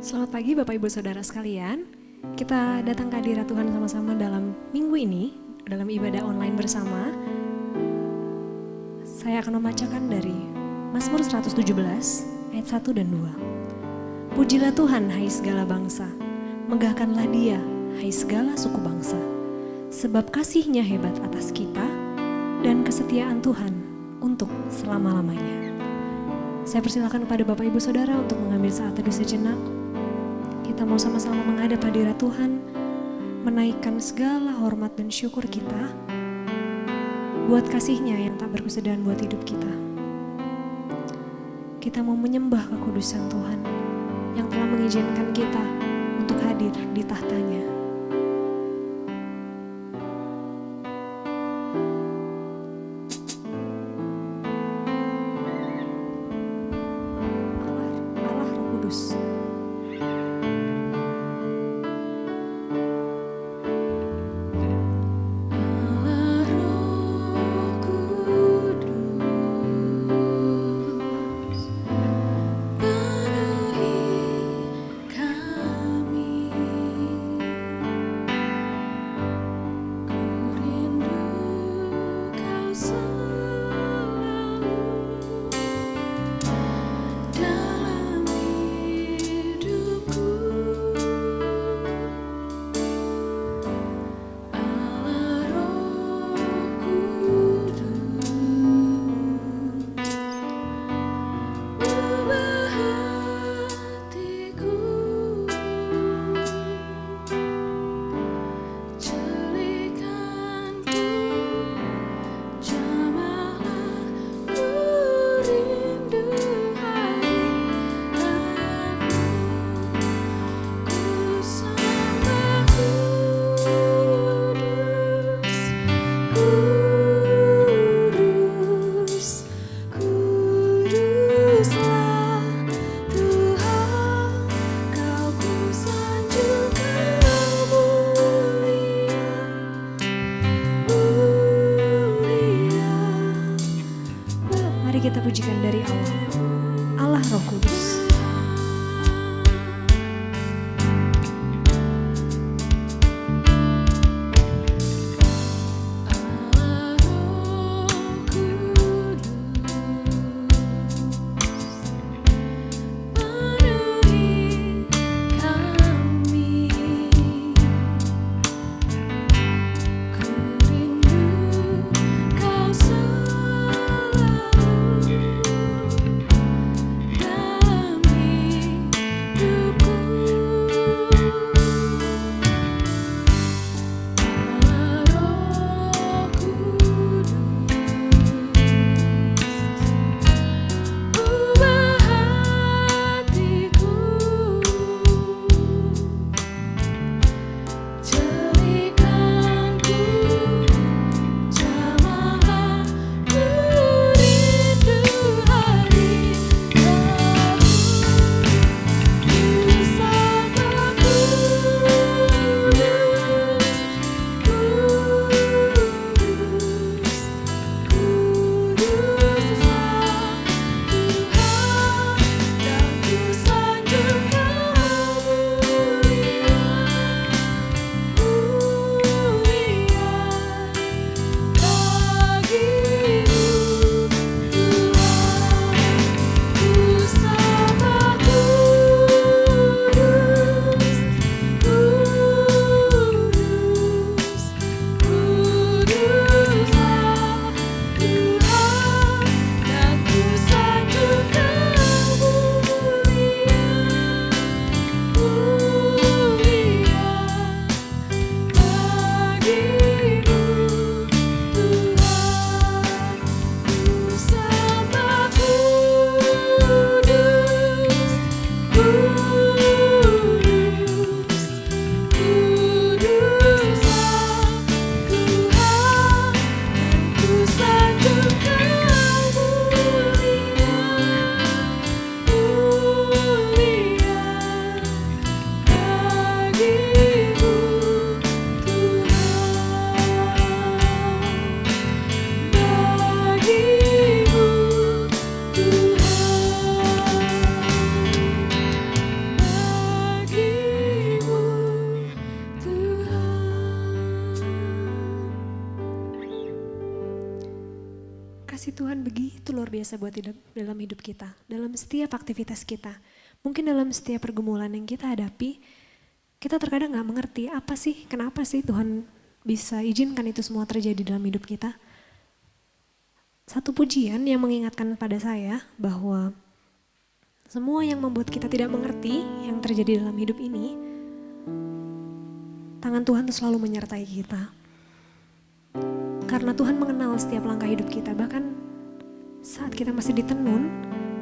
Selamat pagi Bapak Ibu Saudara sekalian. Kita datang ke hadirat Tuhan sama-sama dalam minggu ini, dalam ibadah online bersama. Saya akan membacakan dari Mazmur 117 ayat 1 dan 2. Pujilah Tuhan hai segala bangsa, megahkanlah Dia hai segala suku bangsa. Sebab kasih-Nya hebat atas kita dan kesetiaan Tuhan untuk selama-lamanya. Saya persilakan kepada Bapak Ibu Saudara untuk mengambil saat teduh sejenak. Kita mau sama-sama menghadap hadirat Tuhan, menaikkan segala hormat dan syukur kita buat kasih-Nya yang tak berkesudahan buat hidup kita. Kita mau menyembah kekudusan Tuhan yang telah mengizinkan kita untuk hadir di tahtanya. Allah Roh Kudus. Dalam kasih Tuhan begitu luar biasa buat dalam hidup kita, dalam setiap aktivitas kita. Mungkin dalam setiap pergumulan yang kita hadapi, kita terkadang gak mengerti apa sih, kenapa sih Tuhan bisa izinkan itu semua terjadi dalam hidup kita. Satu pujian yang mengingatkan pada saya bahwa semua yang membuat kita tidak mengerti yang terjadi dalam hidup ini, tangan Tuhan itu selalu menyertai kita. Karena Tuhan mengenal setiap langkah hidup kita, bahkan saat kita masih ditenun,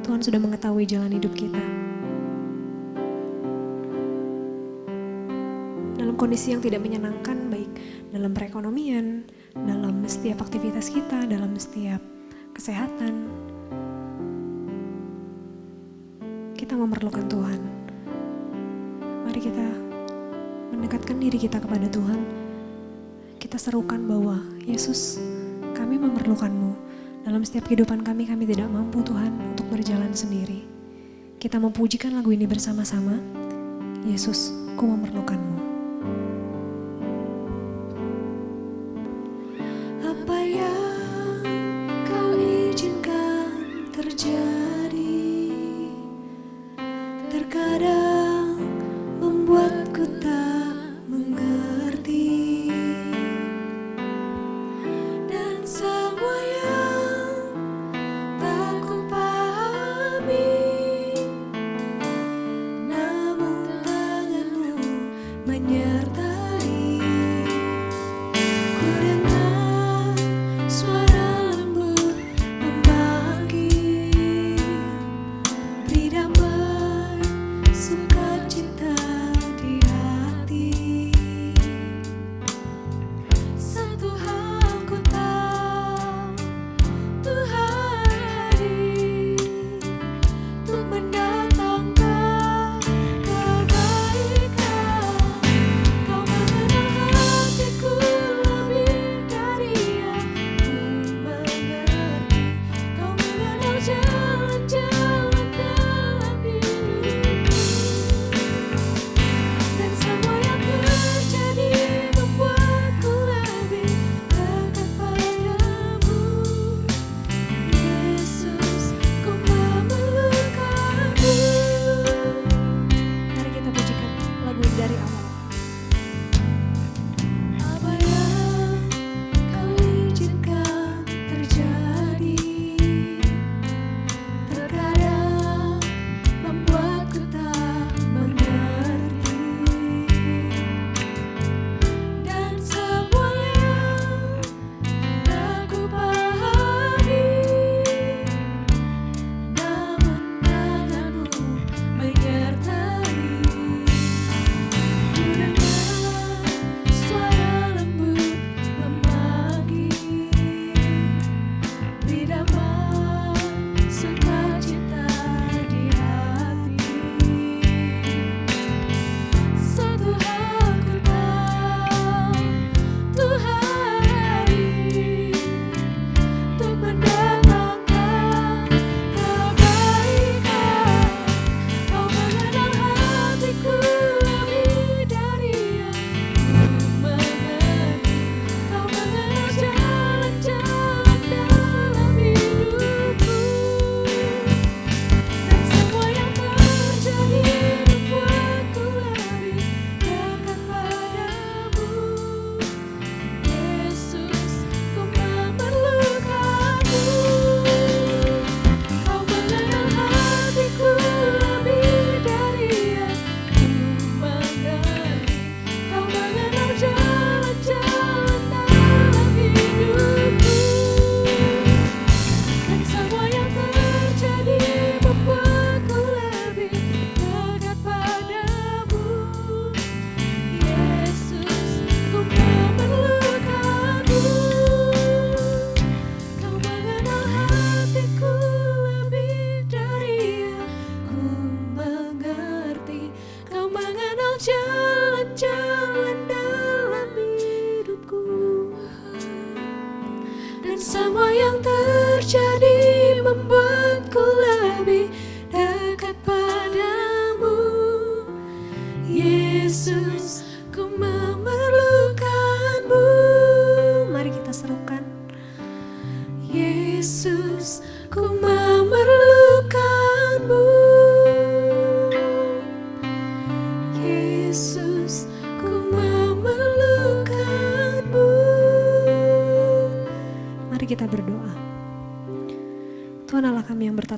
Tuhan sudah mengetahui jalan hidup kita. Dalam kondisi yang tidak menyenangkan, baik dalam perekonomian, dalam setiap aktivitas kita, dalam setiap kesehatan, kita memerlukan Tuhan. Mari kita mendekatkan diri kita kepada Tuhan. Kita serukan bahwa Yesus, kami memerlukan-Mu. Dalam setiap kehidupan kami tidak mampu Tuhan untuk berjalan sendiri. Kita mempujikan lagu ini bersama-sama. Yesus, ku memerlukan-Mu. Apa yang Kau izinkan terjadi terkadang membuatku tak mengerti. Semua yang tak kupahami, namun tangan-Mu menyertai. Ku dengar suara lembut memanggil, beri damai sukacita di hati.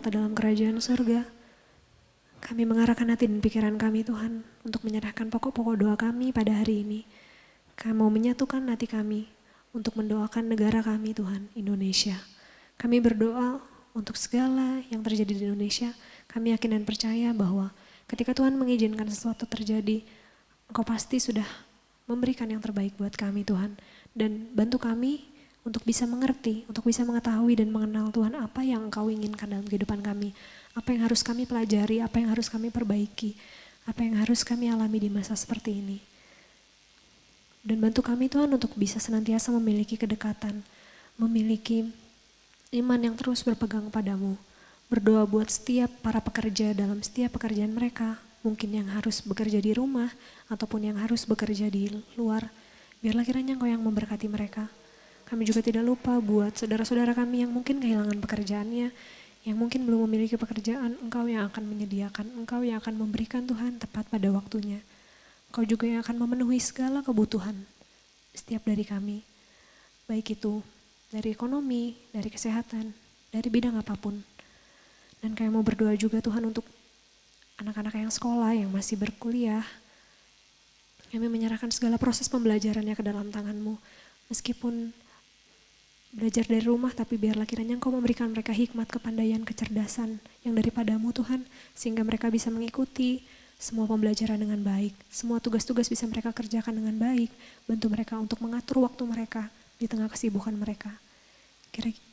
tahta dalam kerajaan surga. Kami mengarahkan hati dan pikiran kami Tuhan untuk menyerahkan pokok-pokok doa kami pada hari ini. Kami mau menyatukan hati kami untuk mendoakan negara kami Tuhan, Indonesia. Kami berdoa untuk segala yang terjadi di Indonesia. Kami yakin dan percaya bahwa ketika Tuhan mengizinkan sesuatu terjadi, Engkau pasti sudah memberikan yang terbaik buat kami Tuhan. Dan bantu kami untuk bisa mengerti, untuk bisa mengetahui dan mengenal Tuhan apa yang Engkau inginkan dalam kehidupan kami. Apa yang harus kami pelajari, apa yang harus kami perbaiki, apa yang harus kami alami di masa seperti ini. Dan bantu kami Tuhan untuk bisa senantiasa memiliki kedekatan, memiliki iman yang terus berpegang padamu. Berdoa buat setiap para pekerja dalam setiap pekerjaan mereka, mungkin yang harus bekerja di rumah ataupun yang harus bekerja di luar. Biarlah kiranya Engkau yang memberkati mereka. Kami juga tidak lupa buat saudara-saudara kami yang mungkin kehilangan pekerjaannya, yang mungkin belum memiliki pekerjaan. Engkau yang akan menyediakan, Engkau yang akan memberikan Tuhan tepat pada waktunya. Engkau juga yang akan memenuhi segala kebutuhan setiap dari kami, baik itu dari ekonomi, dari kesehatan, dari bidang apapun. Dan kami mau berdoa juga Tuhan untuk anak-anak yang sekolah, yang masih berkuliah. Kami menyerahkan segala proses pembelajarannya ke dalam tangan-Mu. Meskipun belajar dari rumah, tapi biarlah kiranya Engkau memberikan mereka hikmat, kepandaian, kecerdasan yang daripadamu Tuhan, sehingga mereka bisa mengikuti semua pembelajaran dengan baik. Semua tugas-tugas bisa mereka kerjakan dengan baik. Bantu mereka untuk mengatur waktu mereka di tengah kesibukan mereka.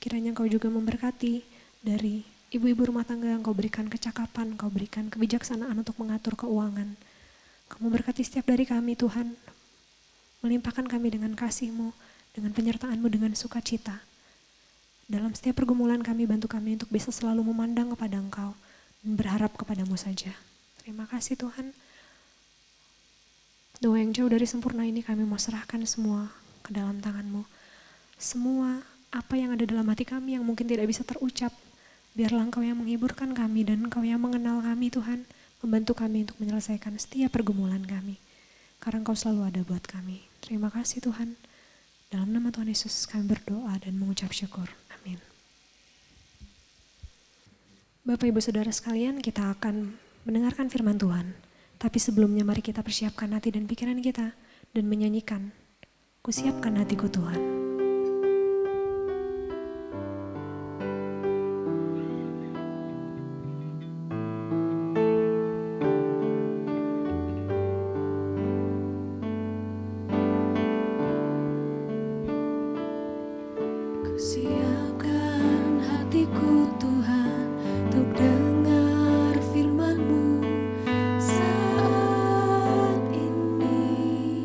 Kiranya Engkau juga memberkati dari ibu-ibu rumah tangga, Engkau berikan kecakapan, Engkau berikan kebijaksanaan untuk mengatur keuangan. Engkau memberkati setiap dari kami Tuhan, melimpahkan kami dengan kasih-Mu, dengan penyertaan-Mu, dengan sukacita. Dalam setiap pergumulan kami, bantu kami untuk bisa selalu memandang kepada Engkau dan berharap kepada-Mu saja. Terima kasih Tuhan. Doa yang jauh dari sempurna ini kami mau serahkan semua ke dalam tangan-Mu. Semua apa yang ada dalam hati kami yang mungkin tidak bisa terucap, biarlah Engkau yang menghiburkan kami dan Engkau yang mengenal kami Tuhan, membantu kami untuk menyelesaikan setiap pergumulan kami. Karena Engkau selalu ada buat kami. Terima kasih Tuhan. Dalam nama Tuhan Yesus kami berdoa dan mengucap syukur. Amin. Bapak Ibu Saudara sekalian, kita akan mendengarkan firman Tuhan. Tapi sebelumnya mari kita persiapkan hati dan pikiran kita dan menyanyikan Kusiapkan Hatiku Tuhan. Siapkan hatiku Tuhan untuk dengar firman-Mu saat ini.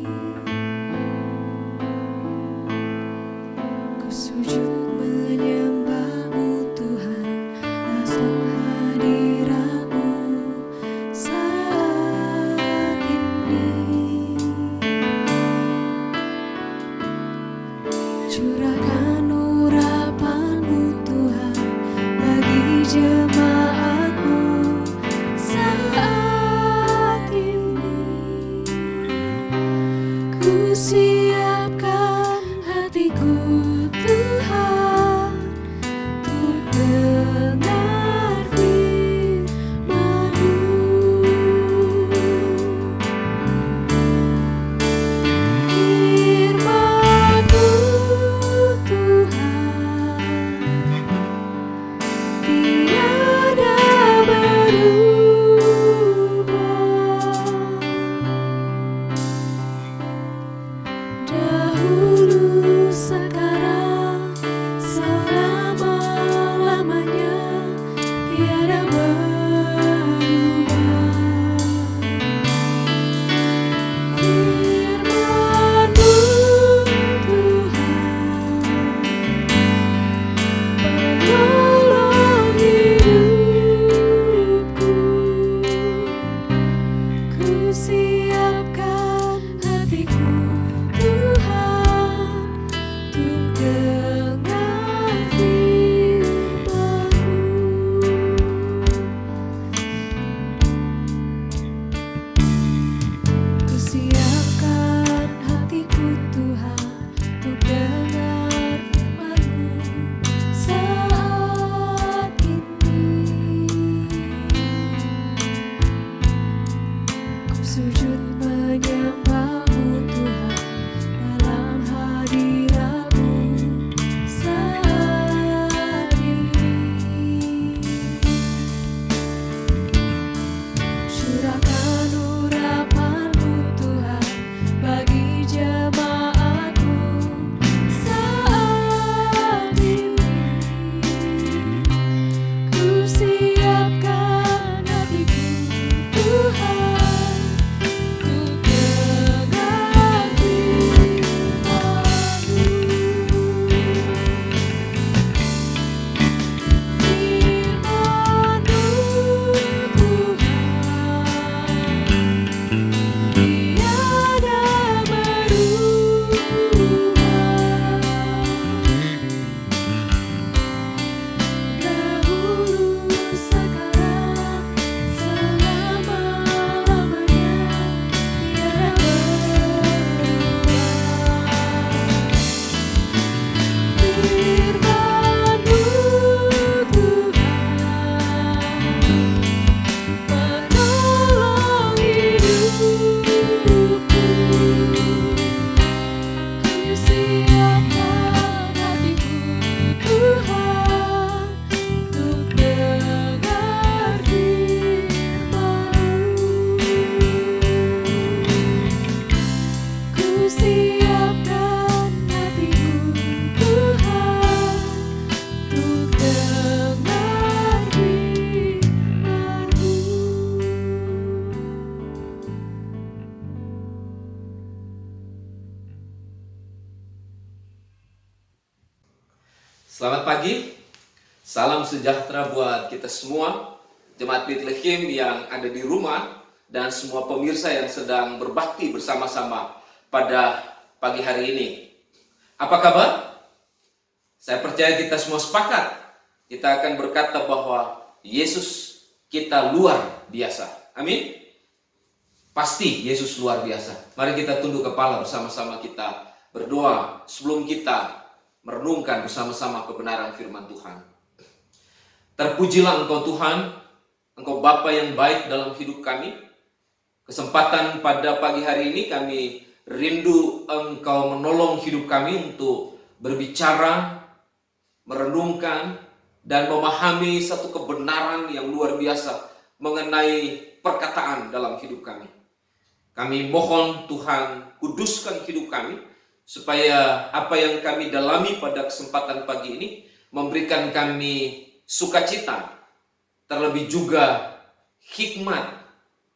sujud menyembahmu Tuhan dalam hadirat-Mu saat ini. Curahkan urapan-Mu Tuhan bagi jemaat-Mu saat ini. Ku siapkan hatiku Tuhan untuk dengar firman-Mu. Firman-Mu Tuhan tiada berubah. Dahulu, sekarang, selama-lamanya tiada berubah. Firman-Mu Tuhan menolong hidupku. Ku siapkan hatiku Tuhan untuk dengar firman-Mu. Ku siapkan hatiku Tuhan untuk dengar firman-Mu. Selamat pagi, salam sejahtera buat kita semua, Jemaat Bethlehem yang ada di rumah, dan semua pemirsa yang sedang berbakti bersama-sama pada pagi hari ini. Apa kabar? Saya percaya kita semua sepakat, kita akan berkata bahwa Yesus kita luar biasa. Amin? Pasti Yesus luar biasa. Mari kita tunduk kepala bersama-sama, kita berdoa sebelum kita merenungkan bersama-sama kebenaran firman Tuhan. Terpujilah Engkau Tuhan, Engkau Bapa yang baik dalam hidup kami. Kesempatan pada pagi hari ini kami rindu Engkau menolong hidup kami untuk berbicara, merenungkan, dan memahami satu kebenaran yang luar biasa mengenai perkataan dalam hidup kami. Kami mohon Tuhan kuduskan hidup kami, supaya apa yang kami dalami pada kesempatan pagi ini memberikan kami sukacita, terlebih juga hikmat,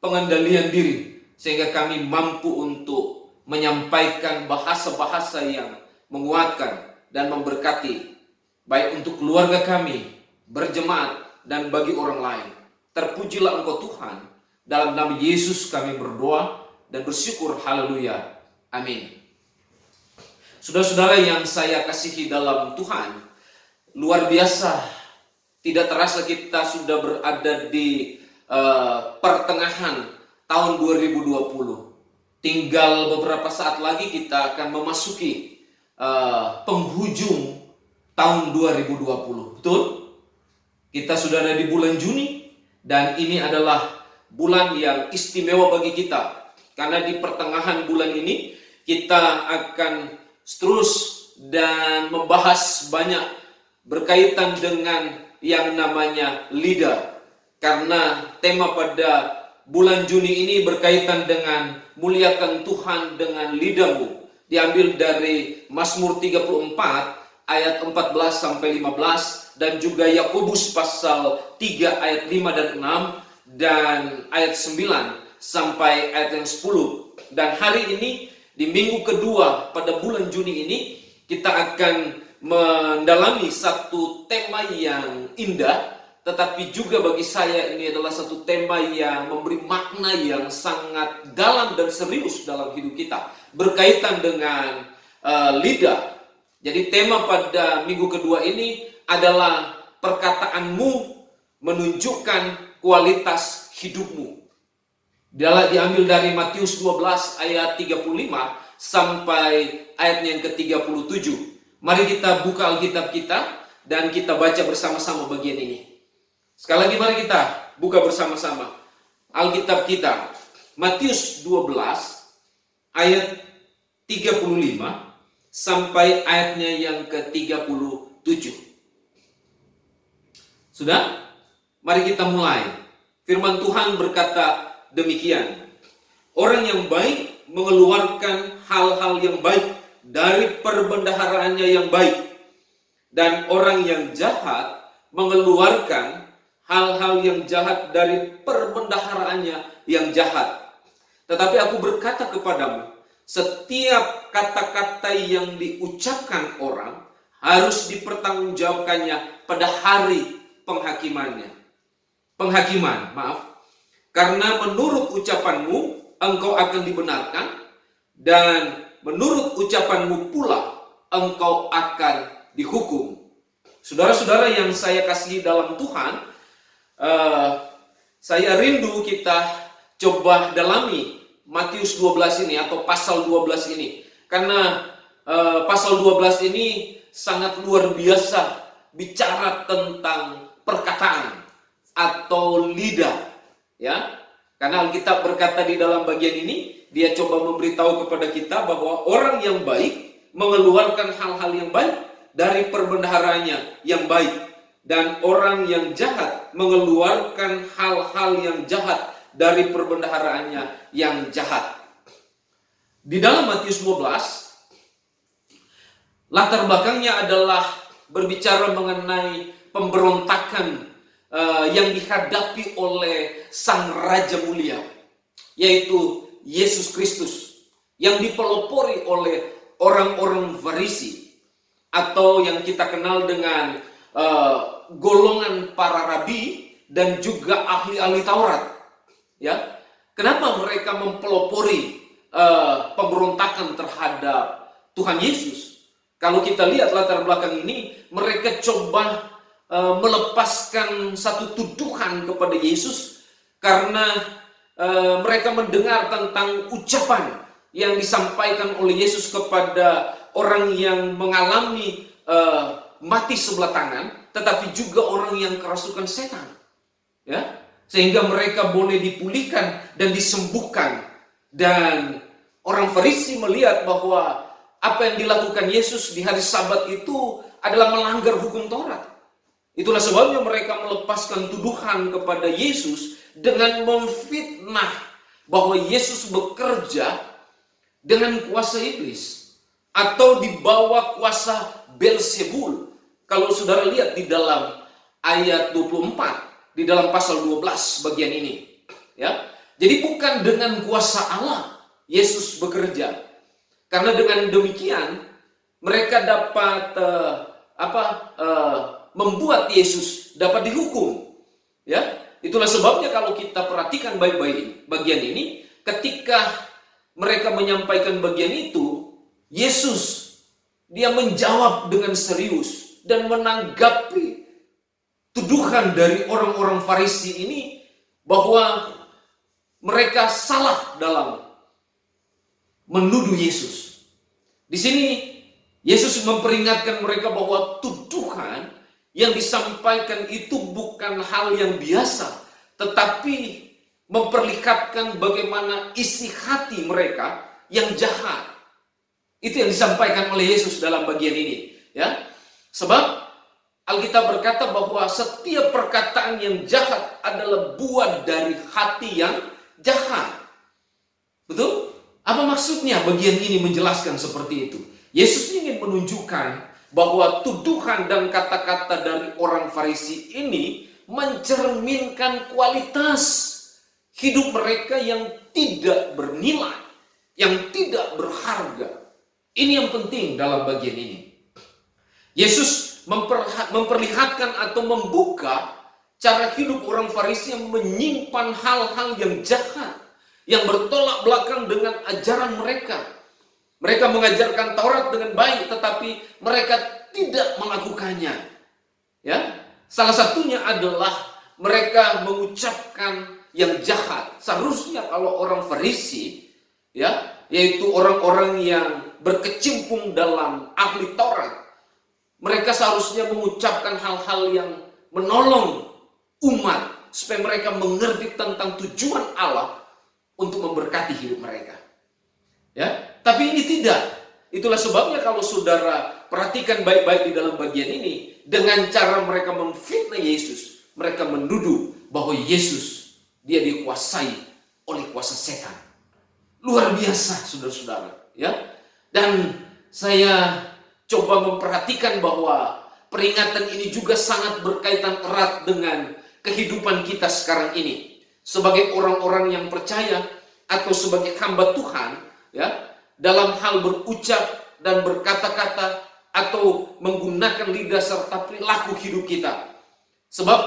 pengendalian diri, sehingga kami mampu untuk menyampaikan bahasa-bahasa yang menguatkan dan memberkati, baik untuk keluarga kami, berjemaat, dan bagi orang lain. Terpujilah Engkau Tuhan, dalam nama Yesus kami berdoa dan bersyukur, haleluya, amin. Saudara-saudara yang saya kasihi dalam Tuhan, luar biasa, tidak terasa kita sudah berada di pertengahan tahun 2020. Tinggal beberapa saat lagi kita akan memasuki penghujung tahun 2020. Betul? Kita sudah ada di bulan Juni, dan ini adalah bulan yang istimewa bagi kita. Karena di pertengahan bulan ini kita akan terus dan membahas banyak berkaitan dengan yang namanya lidah. Karena tema pada bulan Juni ini berkaitan dengan muliakan Tuhan dengan lidahmu. Diambil dari Mazmur 34 ayat 14 sampai 15, dan juga Yakobus pasal 3 ayat 5 dan 6, dan ayat 9 sampai ayat yang 10. Dan hari ini di minggu kedua pada bulan Juni ini kita akan mendalami satu tema yang indah, tetapi juga bagi saya ini adalah satu tema yang memberi makna yang sangat dalam dan serius dalam hidup kita, berkaitan dengan lidah. Jadi tema pada minggu kedua ini adalah perkataanmu menunjukkan kualitas hidupmu. Diambil dari Matius 12 ayat 35 sampai ayat yang ke-37. Mari kita buka Alkitab kita dan kita baca bersama-sama bagian ini. Sekali lagi mari kita buka bersama-sama Alkitab kita. Matius 12 ayat 35 sampai ayatnya yang ke-37. Sudah? Mari kita mulai. Firman Tuhan berkata demikian. Orang yang baik mengeluarkan hal-hal yang baik dari perbendaharaannya yang baik. Dan orang yang jahat mengeluarkan hal-hal yang jahat dari perbendaharaannya yang jahat. Tetapi aku berkata kepadamu, setiap kata-kata yang diucapkan orang harus dipertanggungjawabkannya pada hari penghakiman, karena menurut ucapanmu engkau akan dibenarkan, dan menurut ucapanmu pula engkau akan dihukum. Saudara-saudara yang saya kasihi dalam Tuhan, saya rindu kita coba dalami Matius 12 ini atau pasal 12 ini, karena pasal 12 ini sangat luar biasa bicara tentang perkataan atau lidah, ya. Karena Alkitab berkata di dalam bagian ini, dia coba memberitahu kepada kita bahwa orang yang baik mengeluarkan hal-hal yang baik dari perbendaharaannya yang baik, dan orang yang jahat mengeluarkan hal-hal yang jahat dari perbendaharaannya yang jahat. Di dalam Matius 12, latar belakangnya adalah berbicara mengenai pemberontakan yang dihadapi oleh Sang Raja Mulia, yaitu Yesus Kristus, yang dipelopori oleh orang-orang Farisi, atau yang kita kenal dengan golongan para rabi dan juga ahli-ahli Taurat. Ya, kenapa mereka mempelopori pemberontakan terhadap Tuhan Yesus? Kalau kita lihat latar belakang ini, mereka coba melepaskan satu tuduhan kepada Yesus karena mereka mendengar tentang ucapan yang disampaikan oleh Yesus kepada orang yang mengalami mati sebelah tangan, tetapi juga orang yang kerasukan setan, ya, sehingga mereka boleh dipulihkan dan disembuhkan. Dan orang Farisi melihat bahwa apa yang dilakukan Yesus di hari Sabat itu adalah melanggar hukum Taurat. Itulah sebabnya mereka melepaskan tuduhan kepada Yesus dengan memfitnah bahwa Yesus bekerja dengan kuasa iblis atau di bawah kuasa Beelzebul. Kalau saudara lihat di dalam ayat 24, di dalam pasal 12 bagian ini, ya. Jadi bukan dengan kuasa Allah Yesus bekerja. Karena dengan demikian mereka dapat membuat Yesus dapat dihukum, ya. Itulah sebabnya kalau kita perhatikan baik-baik bagian ini, ketika mereka menyampaikan bagian itu, Yesus dia menjawab dengan serius dan menanggapi tuduhan dari orang-orang Farisi ini bahwa mereka salah dalam menuduh Yesus. Di sini Yesus memperingatkan mereka bahwa tuduhan yang disampaikan itu bukan hal yang biasa, tetapi memperlihatkan bagaimana isi hati mereka yang jahat. Itu yang disampaikan oleh Yesus dalam bagian ini, ya. Sebab Alkitab berkata bahwa setiap perkataan yang jahat adalah buah dari hati yang jahat. Betul? Apa maksudnya bagian ini menjelaskan seperti itu? Yesus ingin menunjukkan bahwa tuduhan dan kata-kata dari orang Farisi ini mencerminkan kualitas hidup mereka yang tidak bernilai, yang tidak berharga. Ini yang penting dalam bagian ini. Yesus memperlihatkan atau membuka cara hidup orang Farisi yang menyimpan hal-hal yang jahat, yang bertolak belakang dengan ajaran mereka. Mereka mengajarkan Taurat dengan baik, tetapi mereka tidak melakukannya. Ya, salah satunya adalah mereka mengucapkan yang jahat. Seharusnya kalau orang Farisi, ya, yaitu orang-orang yang berkecimpung dalam ahli Taurat, mereka seharusnya mengucapkan hal-hal yang menolong umat supaya mereka mengerti tentang tujuan Allah untuk memberkati hidup mereka. Ya, tapi ini tidak. Itulah sebabnya kalau saudara perhatikan baik-baik di dalam bagian ini, dengan cara mereka memfitnah Yesus, mereka menuduh bahwa Yesus dia dikuasai oleh kuasa setan. Luar biasa, saudara-saudara, ya. Dan saya coba memperhatikan bahwa peringatan ini juga sangat berkaitan erat dengan kehidupan kita sekarang ini. Sebagai orang-orang yang percaya atau sebagai hamba Tuhan, ya, dalam hal berucap dan berkata-kata atau menggunakan lidah serta perilaku hidup kita. Sebab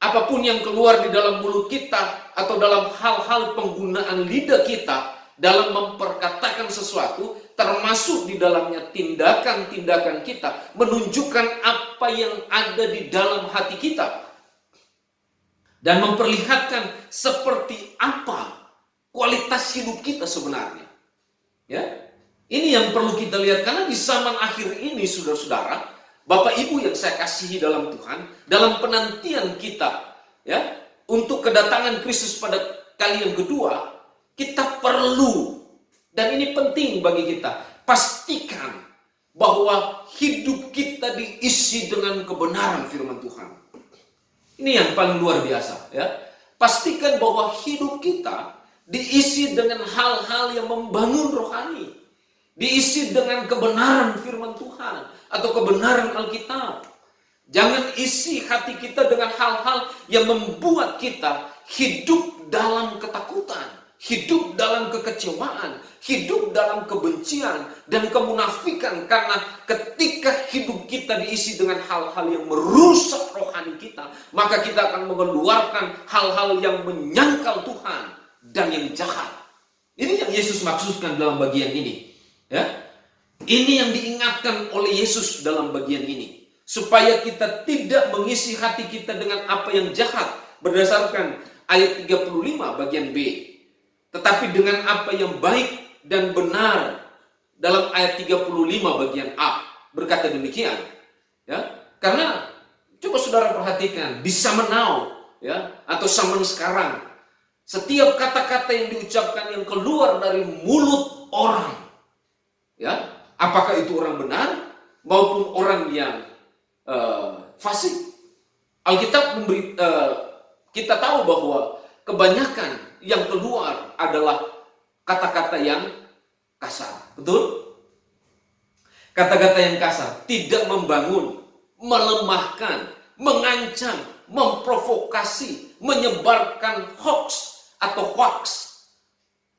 apapun yang keluar di dalam mulut kita atau dalam hal-hal penggunaan lidah kita dalam memperkatakan sesuatu, termasuk di dalamnya tindakan-tindakan kita, menunjukkan apa yang ada di dalam hati kita dan memperlihatkan seperti apa kualitas hidup kita sebenarnya. Ya, ini yang perlu kita lihat, karena di zaman akhir ini, saudara-saudara, Bapak Ibu yang saya kasihi dalam Tuhan, dalam penantian kita, ya, untuk kedatangan Kristus pada kali yang kedua, kita perlu, dan ini penting bagi kita, pastikan bahwa hidup kita diisi dengan kebenaran firman Tuhan. Ini yang paling luar biasa, ya. Pastikan bahwa hidup kita diisi dengan hal-hal yang membangun rohani, diisi dengan kebenaran firman Tuhan atau kebenaran Alkitab. Jangan isi hati kita dengan hal-hal yang membuat kita hidup dalam ketakutan, hidup dalam kekecewaan, hidup dalam kebencian dan kemunafikan. Karena ketika hidup kita diisi dengan hal-hal yang merusak rohani kita, maka kita akan mengeluarkan hal-hal yang menyangkal Tuhan dan yang jahat. Ini yang Yesus maksudkan dalam bagian ini, ya. Ini yang diingatkan oleh Yesus dalam bagian ini, supaya kita tidak mengisi hati kita dengan apa yang jahat, berdasarkan ayat 35 bagian B, tetapi dengan apa yang baik dan benar, dalam ayat 35 bagian A, berkata demikian, ya. Karena coba saudara perhatikan di zaman now, ya, atau zaman sekarang, setiap kata-kata yang diucapkan yang keluar dari mulut orang, ya, apakah itu orang benar maupun orang yang fasik. Alkitab memberi, kita tahu bahwa kebanyakan yang keluar adalah kata-kata yang kasar, betul? Kata-kata yang kasar, tidak membangun, melemahkan, mengancam, memprovokasi, menyebarkan hoax atau hoax.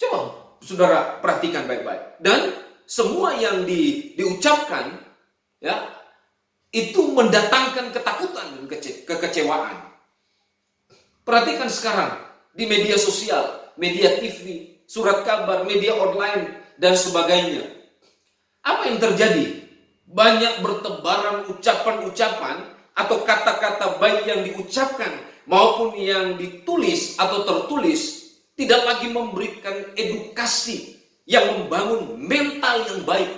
Coba saudara perhatikan baik-baik. Dan semua yang diucapkan, ya, itu mendatangkan ketakutan dan kekecewaan. Perhatikan sekarang di media sosial, media TV, surat kabar, media online dan sebagainya. Apa yang terjadi? Banyak bertebaran ucapan-ucapan atau kata-kata baik yang diucapkan maupun yang ditulis atau tertulis, tidak lagi memberikan edukasi yang membangun mental yang baik,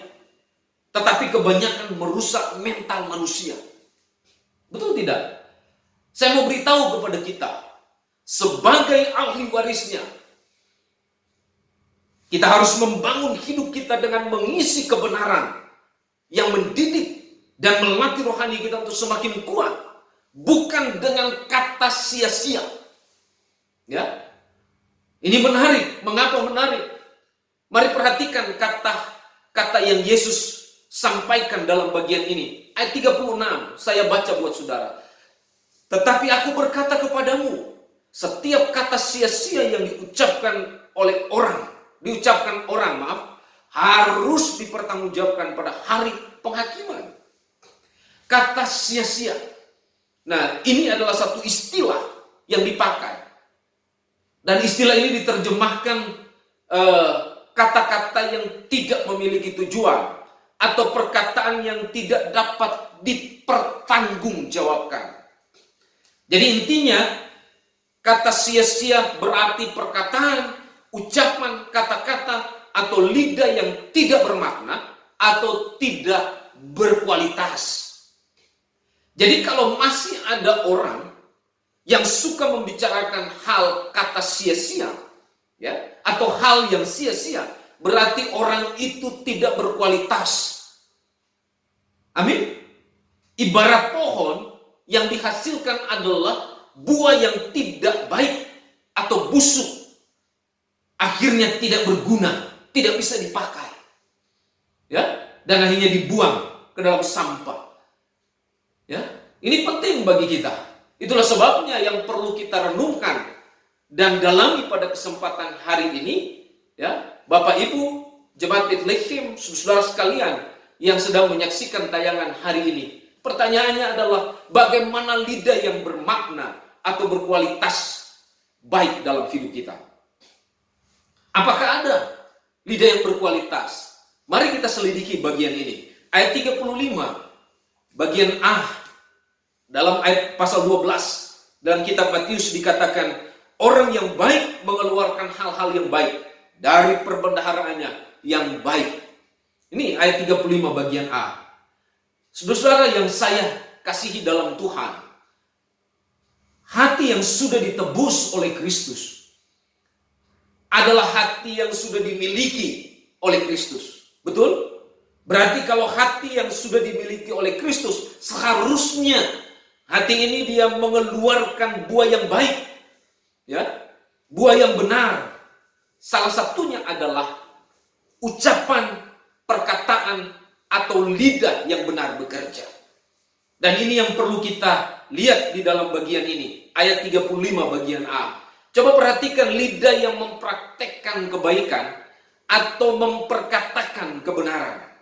tetapi kebanyakan merusak mental manusia. Betul tidak? Saya mau beritahu kepada kita, sebagai ahli warisnya, kita harus membangun hidup kita dengan mengisi kebenaran yang mendidik dan melatih rohani kita untuk semakin kuat, bukan dengan kata sia-sia. Ya, ini menarik. Mengapa menarik? Mari perhatikan kata-kata yang Yesus sampaikan dalam bagian ini. Ayat 36, saya baca buat saudara. Tetapi aku berkata kepadamu, setiap kata sia-sia yang diucapkan orang, harus dipertanggungjawabkan pada hari penghakiman. Kata sia-sia. Nah, ini adalah satu istilah yang dipakai. Dan istilah ini diterjemahkan kata-kata yang tidak memiliki tujuan atau perkataan yang tidak dapat dipertanggungjawabkan. Jadi intinya, kata sia-sia berarti perkataan, ucapan, kata-kata atau lidah yang tidak bermakna atau tidak berkualitas. Jadi kalau masih ada orang yang suka membicarakan hal kata sia-sia, ya, atau hal yang sia-sia, berarti orang itu tidak berkualitas. Amin. Ibarat pohon yang dihasilkan adalah buah yang tidak baik atau busuk, akhirnya tidak berguna, tidak bisa dipakai, ya, dan akhirnya dibuang ke dalam sampah. Ya, ini penting bagi kita. Itulah sebabnya yang perlu kita renungkan dan dalami pada kesempatan hari ini, ya, Bapak Ibu Jemaat Bethlehem, saudara sekalian yang sedang menyaksikan tayangan hari ini. Pertanyaannya adalah bagaimana lidah yang bermakna atau berkualitas baik dalam hidup kita? Apakah ada lidah yang berkualitas? Mari kita selidiki bagian ini. Ayat 35, bagian A, dalam ayat pasal 12, dalam kitab Matius dikatakan, orang yang baik mengeluarkan hal-hal yang baik dari perbendaharaannya yang baik. Ini ayat 35 bagian A. Saudara-saudara yang saya kasihi dalam Tuhan, hati yang sudah ditebus oleh Kristus adalah hati yang sudah dimiliki oleh Kristus. Betul? Berarti kalau hati yang sudah dimiliki oleh Kristus, seharusnya hati ini dia mengeluarkan buah yang baik, ya, buah yang benar. Salah satunya adalah ucapan, perkataan, atau lidah yang benar bekerja. Dan ini yang perlu kita lihat di dalam bagian ini, ayat 35 bagian A. Coba perhatikan lidah yang mempraktekkan kebaikan atau memperkatakan kebenaran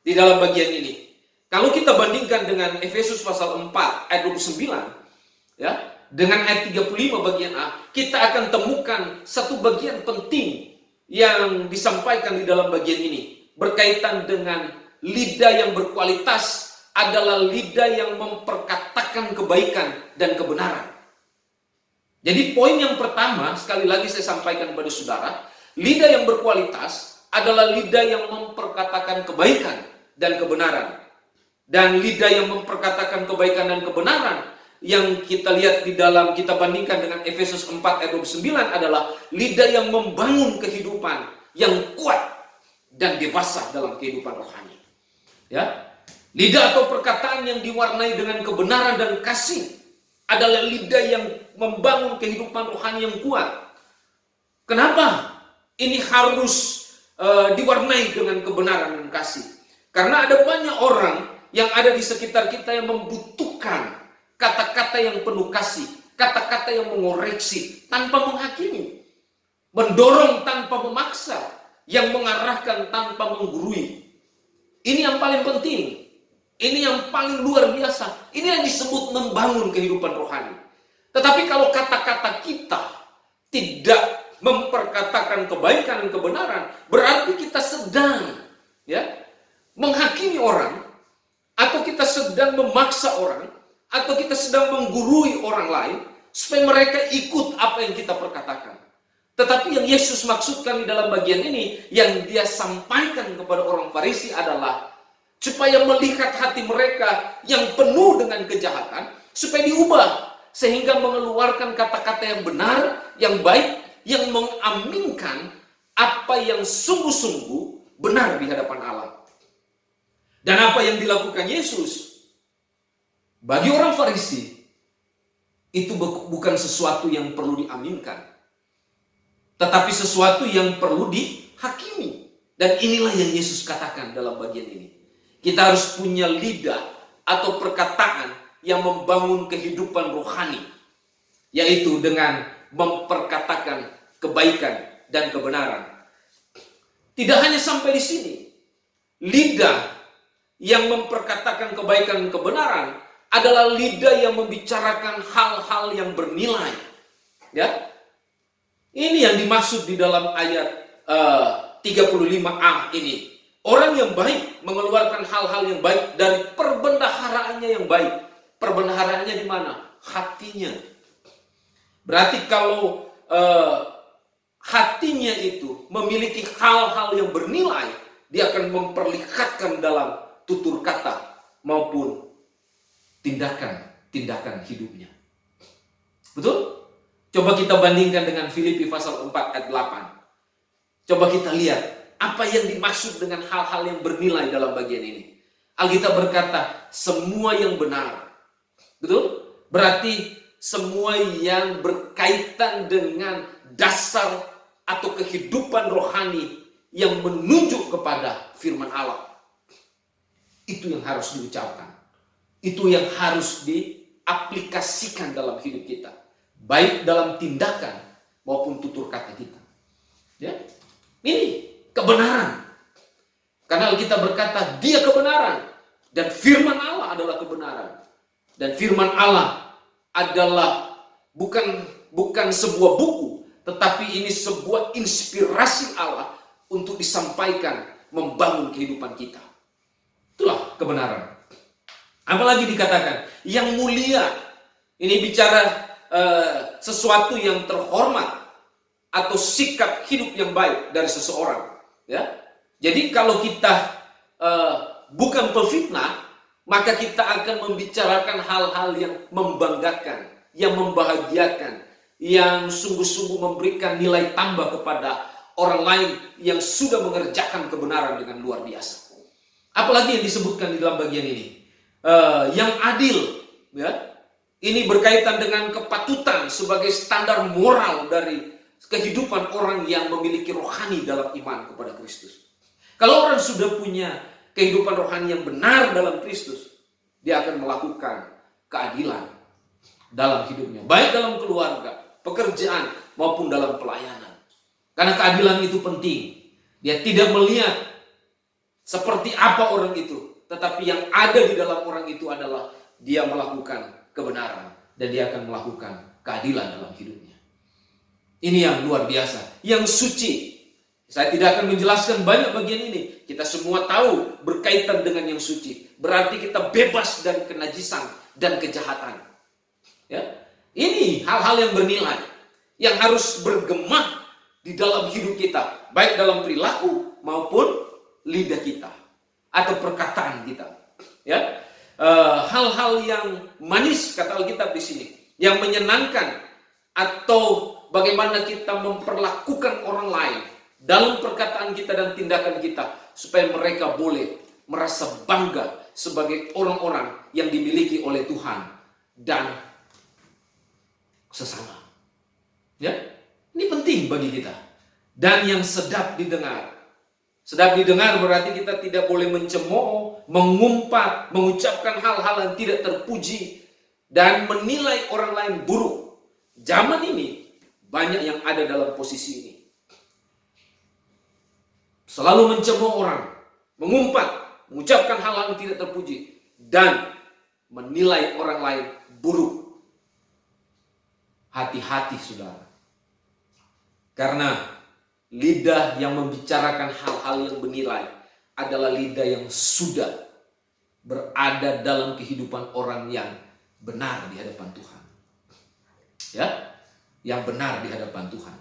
di dalam bagian ini. Kalau kita bandingkan dengan Efesus pasal 4 ayat 29, ya, dengan ayat 35 bagian A, kita akan temukan satu bagian penting yang disampaikan di dalam bagian ini berkaitan dengan lidah yang berkualitas adalah lidah yang memperkatakan kebaikan dan kebenaran. Jadi poin yang pertama, sekali lagi saya sampaikan kepada saudara, lidah yang berkualitas adalah lidah yang memperkatakan kebaikan dan kebenaran. Dan lidah yang memperkatakan kebaikan dan kebenaran yang kita lihat di dalam, kita bandingkan dengan Efesus 4 ayat 29 adalah lidah yang membangun kehidupan yang kuat dan dewasa dalam kehidupan rohani. Ya, lidah atau perkataan yang diwarnai dengan kebenaran dan kasih adalah lidah yang membangun kehidupan rohani yang kuat. Kenapa ini harus diwarnai dengan kebenaran dan kasih? Karena ada banyak orang yang ada di sekitar kita yang membutuhkan kata-kata yang penuh kasih, kata-kata yang mengoreksi tanpa menghakimi, mendorong tanpa memaksa, yang mengarahkan tanpa menggurui. Ini yang paling penting. Ini yang paling luar biasa. Ini yang disebut membangun kehidupan rohani. Tetapi kalau kata-kata kita tidak memperkatakan kebaikan dan kebenaran, berarti kita sedang, ya, menghakimi orang, atau kita sedang memaksa orang, atau kita sedang menggurui orang lain supaya mereka ikut apa yang kita perkatakan. Tetapi yang Yesus maksudkan di dalam bagian ini, yang dia sampaikan kepada orang Farisi adalah supaya melihat hati mereka yang penuh dengan kejahatan, supaya diubah, sehingga mengeluarkan kata-kata yang benar, yang baik, yang mengaminkan apa yang sungguh-sungguh benar di hadapan Allah. Dan apa yang dilakukan Yesus bagi orang Farisi itu bukan sesuatu yang perlu diaminkan, tetapi sesuatu yang perlu dihakimi. Dan inilah yang Yesus katakan dalam bagian ini. Kita harus punya lidah atau perkataan yang membangun kehidupan rohani, yaitu dengan memperkatakan kebaikan dan kebenaran. Tidak hanya sampai di sini. Lidah yang memperkatakan kebaikan dan kebenaran adalah lidah yang membicarakan hal-hal yang bernilai. Ya, ini yang dimaksud di dalam ayat 35a ini. Orang yang baik mengeluarkan hal-hal yang baik dari perbendaharaannya yang baik. Perbendaharaannya di mana? Hatinya. Berarti kalau hatinya itu memiliki hal-hal yang bernilai, dia akan memperlihatkan dalam tutur kata maupun tindakan-tindakan hidupnya. Betul? Coba kita bandingkan dengan Filipi pasal 4 ayat 8. Coba kita lihat apa yang dimaksud dengan hal-hal yang bernilai dalam bagian ini. Alkitab berkata, semua yang benar. Betul? Berarti semua yang berkaitan dengan dasar atau kehidupan rohani yang menunjuk kepada firman Allah. Itu yang harus diucapkan. Itu yang harus diaplikasikan dalam hidup kita. Baik dalam tindakan maupun tutur kata kita. Ya, ini kebenaran. Karena Alkitab berkata, dia kebenaran. Dan firman Allah adalah kebenaran. Dan firman Allah adalah bukan sebuah buku, tetapi ini sebuah inspirasi Allah untuk disampaikan, membangun kehidupan kita. Itulah kebenaran. Apalagi dikatakan, yang mulia. Ini bicara sesuatu yang terhormat atau sikap hidup yang baik dari seseorang. Ya, jadi kalau kita bukan pefitnah, maka kita akan membicarakan hal-hal yang membanggakan, yang membahagiakan, yang sungguh-sungguh memberikan nilai tambah kepada orang lain yang sudah mengerjakan kebenaran dengan luar biasa. Apalagi yang disebutkan di dalam bagian ini, yang adil, ya. Ini berkaitan dengan kepatutan sebagai standar moral dari kehidupan orang yang memiliki rohani dalam iman kepada Kristus. Kalau orang sudah punya kehidupan rohani yang benar dalam Kristus, dia akan melakukan keadilan dalam hidupnya, baik dalam keluarga, pekerjaan, maupun dalam pelayanan. Karena keadilan itu penting. Dia tidak melihat seperti apa orang itu, tetapi yang ada di dalam orang itu adalah dia melakukan kebenaran dan dia akan melakukan keadilan dalam hidupnya. Ini yang luar biasa, yang suci. Saya tidak akan menjelaskan banyak bagian ini. Kita semua tahu berkaitan dengan yang suci. Berarti kita bebas dari kenajisan dan kejahatan. Ya, ini hal-hal yang bernilai, yang harus bergema di dalam hidup kita, baik dalam perilaku maupun lidah kita atau perkataan kita. Ya, hal-hal yang manis kata Alkitab di sini, yang menyenangkan, atau bagaimana kita memperlakukan orang lain dalam perkataan kita dan tindakan kita, supaya mereka boleh merasa bangga sebagai orang-orang yang dimiliki oleh Tuhan dan sesama. Ya, ini penting bagi kita dan yang sedap didengar. Sedap didengar berarti kita tidak boleh mencemooh, mengumpat, mengucapkan hal-hal yang tidak terpuji dan menilai orang lain buruk. Zaman ini banyak yang ada dalam posisi ini. Selalu mencemooh orang, mengumpat, mengucapkan hal-hal yang tidak terpuji dan menilai orang lain buruk. Hati-hati saudara. Karena lidah yang membicarakan hal-hal yang bernilai adalah lidah yang sudah berada dalam kehidupan orang yang benar di hadapan Tuhan. Ya, yang benar di hadapan Tuhan.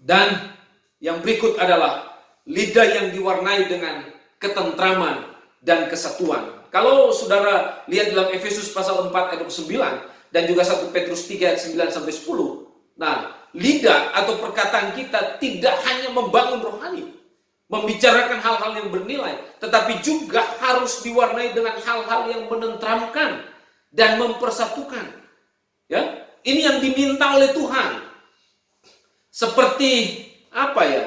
Dan yang berikut adalah lidah yang diwarnai dengan ketentraman dan kesatuan. Kalau saudara lihat dalam Efesus pasal 4 ayat 9 dan juga 1 Petrus 3 ayat 9 sampai 10. Nah, lidah atau perkataan kita tidak hanya membangun rohani, membicarakan hal-hal yang bernilai, tetapi juga harus diwarnai dengan hal-hal yang menenteramkan dan mempersatukan. Ya, ini yang diminta oleh Tuhan. Seperti apa ya?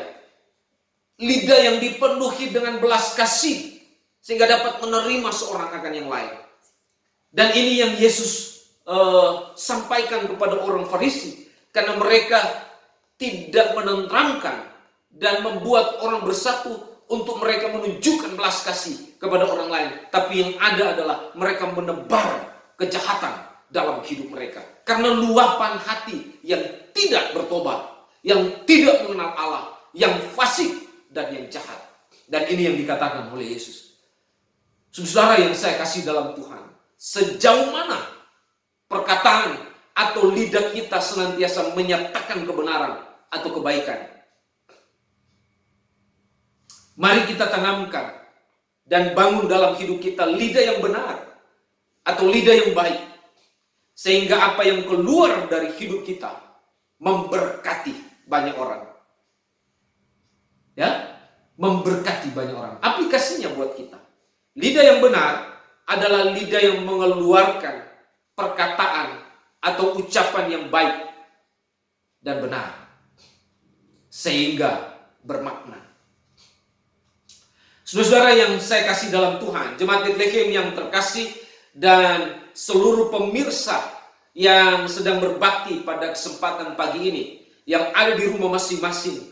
Lidah yang dipenuhi dengan belas kasih sehingga dapat menerima seorang akan yang lain. Dan ini yang Yesus sampaikan kepada orang Farisi, karena mereka tidak menenteramkan dan membuat orang bersatu untuk mereka menunjukkan belas kasih kepada orang lain. Tapi yang ada adalah mereka menebar kejahatan dalam hidup mereka. Karena luapan hati yang tidak bertobat, yang tidak mengenal Allah, yang fasik dan yang jahat. Dan ini yang dikatakan oleh Yesus. Saudara yang saya kasih dalam Tuhan, sejauh mana perkataan atau lidah kita senantiasa menyatakan kebenaran atau kebaikan. Mari kita tanamkan dan bangun dalam hidup kita lidah yang benar atau lidah yang baik. Sehingga apa yang keluar dari hidup kita memberkati banyak orang. Ya, memberkati banyak orang. Aplikasinya buat kita. Lidah yang benar adalah lidah yang mengeluarkan perkataan atau ucapan yang baik dan benar. Sehingga bermakna. Saudara-saudara yang saya kasih dalam Tuhan, Jemaat Bethlehem yang terkasih dan seluruh pemirsa yang sedang berbakti pada kesempatan pagi ini, yang ada di rumah masing-masing.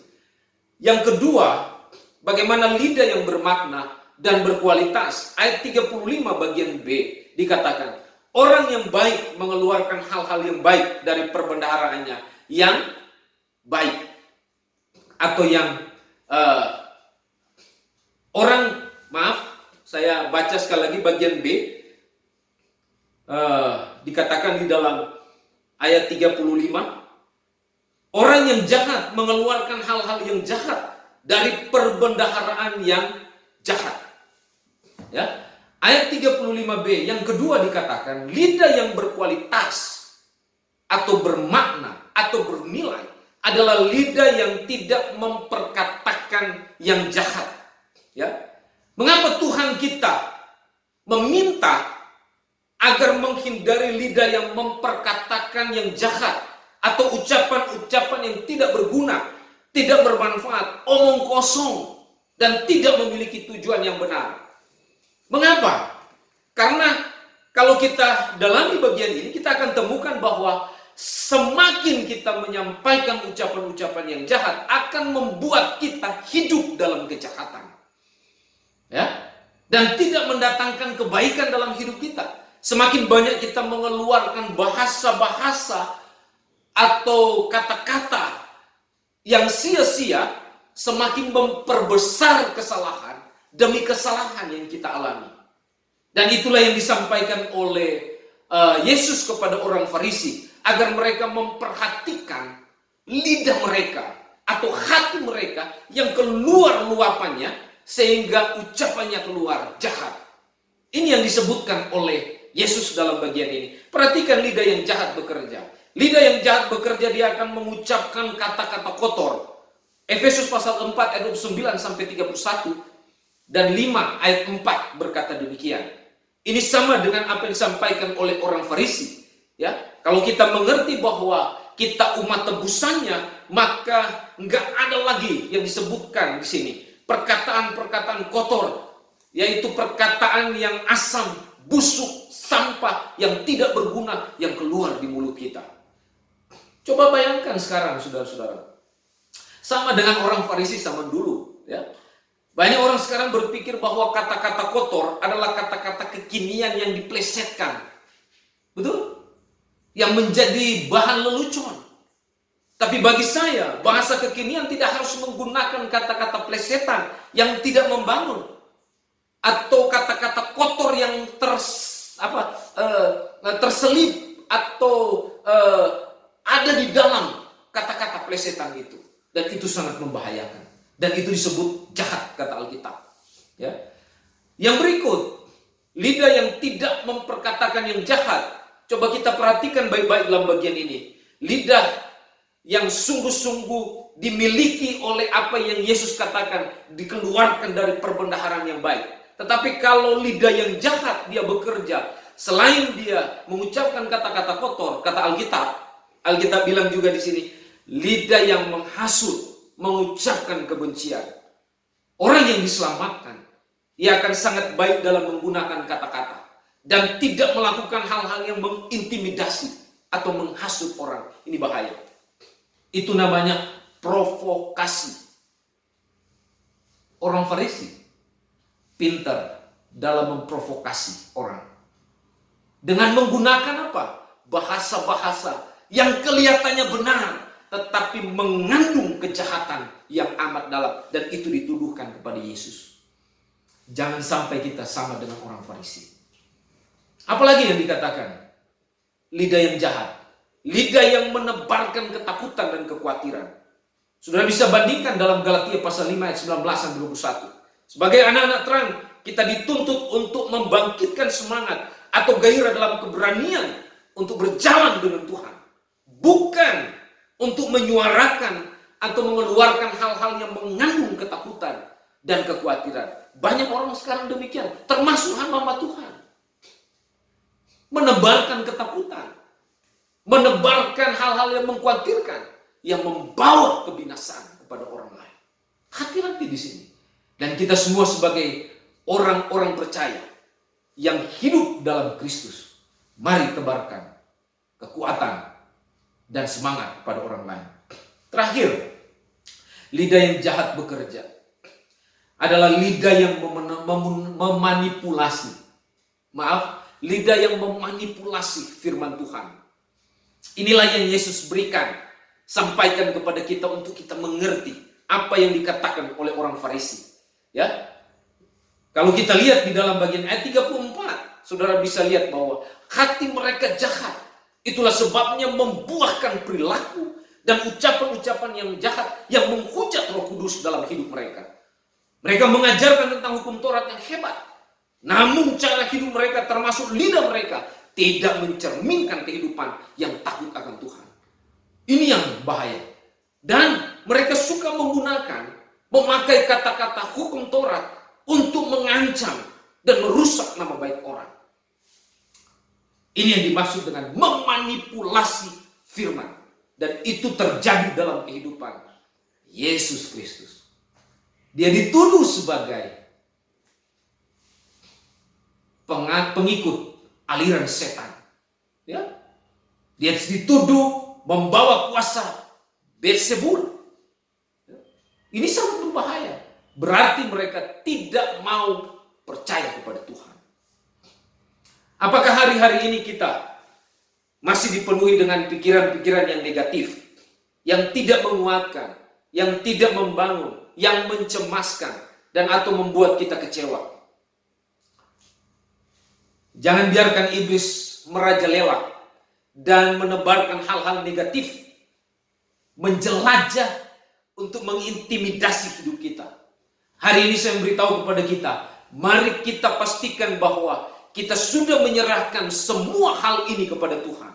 Yang kedua, bagaimana lidah yang bermakna dan berkualitas. Ayat 35 bagian B dikatakan, orang yang baik mengeluarkan hal-hal yang baik dari perbendaharaannya yang baik. Atau yang saya baca sekali lagi bagian B. Dikatakan di dalam ayat 35, orang yang jahat mengeluarkan hal-hal yang jahat dari perbendaharaan yang jahat. Ya. Ayat 35b yang kedua dikatakan, lidah yang berkualitas atau bermakna atau bernilai adalah lidah yang tidak memperkatakan yang jahat. Ya. Mengapa Tuhan kita meminta agar menghindari lidah yang memperkatakan yang jahat atau ucapan-ucapan yang tidak berguna, tidak bermanfaat, omong kosong, dan tidak memiliki tujuan yang benar? Mengapa? Karena kalau kita dalami bagian ini, kita akan temukan bahwa semakin kita menyampaikan ucapan-ucapan yang jahat akan membuat kita hidup dalam kejahatan. Ya? Dan tidak mendatangkan kebaikan dalam hidup kita. Semakin banyak kita mengeluarkan bahasa-bahasa atau kata-kata yang sia-sia, semakin memperbesar kesalahan demi kesalahan yang kita alami. Dan itulah yang disampaikan oleh Yesus kepada orang Farisi, agar mereka memperhatikan lidah mereka atau hati mereka yang keluar luapannya, sehingga ucapannya keluar jahat. Ini yang disebutkan oleh Yesus dalam bagian ini. Perhatikan lidah yang jahat bekerja. Lidah yang jahat bekerja, dia akan mengucapkan kata-kata kotor. Efesus pasal 4 ayat 29 sampai 31 dan 5 ayat 4 berkata demikian. Ini sama dengan apa yang disampaikan oleh orang Farisi. Ya, kalau kita mengerti bahwa kita umat tebusannya, maka enggak ada lagi yang disebutkan di sini perkataan-perkataan kotor, yaitu perkataan yang asam, busuk, sampah yang tidak berguna yang keluar di mulut kita. Coba bayangkan sekarang, saudara-saudara, sama dengan orang Farisi zaman dulu. Ya, banyak orang sekarang berpikir bahwa kata-kata kotor adalah kata-kata kekinian yang diplesetkan, betul? Yang menjadi bahan lelucon. Tapi bagi saya, bahasa kekinian tidak harus menggunakan kata-kata plesetan yang tidak membangun, atau kata-kata kotor yang terselip atau ada di dalam kata-kata plesetan itu. Dan itu sangat membahayakan. Dan itu disebut jahat, kata Alkitab. Ya. Yang berikut, lidah yang tidak memperkatakan yang jahat. Coba kita perhatikan baik-baik dalam bagian ini. Lidah yang sungguh-sungguh dimiliki oleh apa yang Yesus katakan, dikeluarkan dari perbendaharaan yang baik. Tetapi kalau lidah yang jahat dia bekerja, selain dia mengucapkan kata-kata kotor, kata Alkitab bilang juga di sini, lidah yang menghasut, mengucapkan kebencian. Orang yang diselamatkan, ia akan sangat baik dalam menggunakan kata-kata dan tidak melakukan hal-hal yang mengintimidasi atau menghasut orang. Ini bahaya. Itu namanya provokasi. Orang Farisi pintar dalam memprovokasi orang dengan menggunakan apa? Bahasa-bahasa yang kelihatannya benar, tetapi mengandung kejahatan yang amat dalam, dan itu dituduhkan kepada Yesus. Jangan sampai kita sama dengan orang Farisi. Apalagi yang dikatakan? Lidah yang jahat, lidah yang menebarkan ketakutan dan kekhawatiran. Saudara bisa bandingkan dalam Galatia pasal 5 ayat 19 sampai 21. Sebagai anak-anak terang, kita dituntut untuk membangkitkan semangat atau gairah dalam keberanian untuk berjalan dengan Tuhan. Bukan untuk menyuarakan atau mengeluarkan hal-hal yang mengandung ketakutan dan kekhawatiran. Banyak orang sekarang demikian, termasuk hamba Tuhan. Menebarkan ketakutan, menebarkan hal-hal yang mengkhawatirkan, yang membawa kebinasaan kepada orang lain. Hati-hati di sini. Dan kita semua sebagai orang-orang percaya yang hidup dalam Kristus, mari tebarkan kekuatan dan semangat pada orang lain. Terakhir, lidah yang jahat bekerja adalah lidah yang memanipulasi. Lidah yang memanipulasi firman Tuhan. Inilah yang Yesus berikan, sampaikan kepada kita untuk kita mengerti apa yang dikatakan oleh orang Farisi. Ya, kalau kita lihat di dalam bagian ayat 34, saudara bisa lihat bahwa hati mereka jahat. Itulah sebabnya membuahkan perilaku dan ucapan-ucapan yang jahat yang menghujat Roh Kudus dalam hidup mereka. Mereka mengajarkan tentang hukum Taurat yang hebat. Namun cara hidup mereka termasuk lidah mereka tidak mencerminkan kehidupan yang takut akan Tuhan. Ini yang bahaya. Dan mereka suka memakai kata-kata hukum Taurat untuk mengancam dan merusak nama baik orang. Ini yang dimaksud dengan memanipulasi firman. Dan itu terjadi dalam kehidupan Yesus Kristus. Dia dituduh sebagai pengikut aliran setan. Ya. Dia dituduh membawa kuasa Beelzebul. Ini sangat berbahaya. Berarti mereka tidak mau percaya kepada Tuhan. Apakah hari-hari ini kita masih dipenuhi dengan pikiran-pikiran yang negatif, yang tidak menguatkan, yang tidak membangun, yang mencemaskan, dan atau membuat kita kecewa? Jangan biarkan iblis merajalela dan menebarkan hal-hal negatif, menjelajah untuk mengintimidasi hidup kita. Hari ini saya memberitahu kepada kita, mari kita pastikan bahwa kita sudah menyerahkan semua hal ini kepada Tuhan.